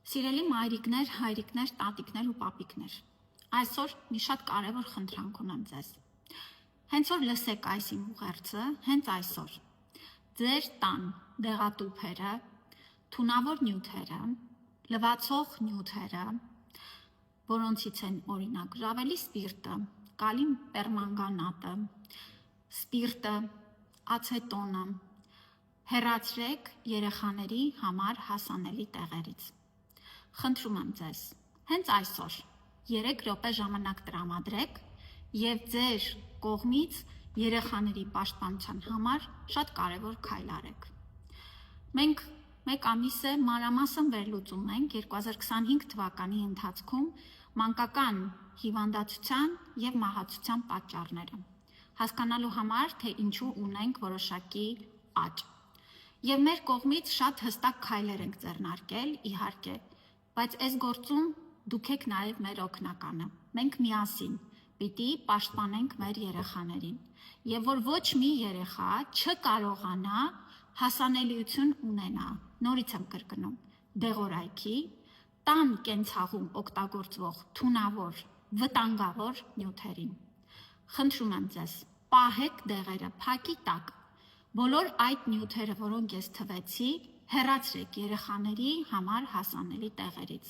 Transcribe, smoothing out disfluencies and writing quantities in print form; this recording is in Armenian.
Սիրելի մայրիկներ, հայրիկներ, տատիկներ ու պապիկներ, այսօր մի շատ կարևոր խնդրանք ունեմ ձեզ։ Հենց որ լսեք այս իմ ուղերձը, հենց այսօր ձեր տան դեղատուփերը, թունավոր նյութերը, լվացող նյութերը, որոնցից են օրինակ ժավելի սպիրտը, կալիում պերմանգանատը, սպիրտը, ացետոնը, հեռացրեք երեխաների համար հասանելի տեղերից։ Խնդրում եմ ձեզ, հենց այսօր 3 րոպե ժամանակ տրամադրեք եւ ձեր կողմից երեխաների պաշտպանության համար շատ կարևոր քայլ արեք։ Մենք մեկ ամիս է մանրամասն վերլուծում ենք 2025 թվականի ընթացքում մանկական հիվանդացության եւ մահացության պատճառները, հասկանալու համար, թե ինչու ունենք որոշակի աճ։ Եվ մեր կողմից շատ հստակ քայլեր ենք ձեռնարկել, իհարկե, բայց այս գործում դուք եք նաև մեր օգնականը։ Մենք միասին պիտի պաշտպանենք մեր երեխաներին, եւ որ ոչ մի երեխա չկարողանա հասանելիություն ունենա, նորից եմ կրկնում, դեղորայքի, տան կենցաղում օգտագործվող թունավոր, վտանգավոր նյութերին։ Խնդրում եմ ձեզ, պահեք դեղերը փակի տակ, բոլոր այդ նյութերը, որոնք ես թվեցի, հեռացրեք երեխաների համար հասանելի տեղերից։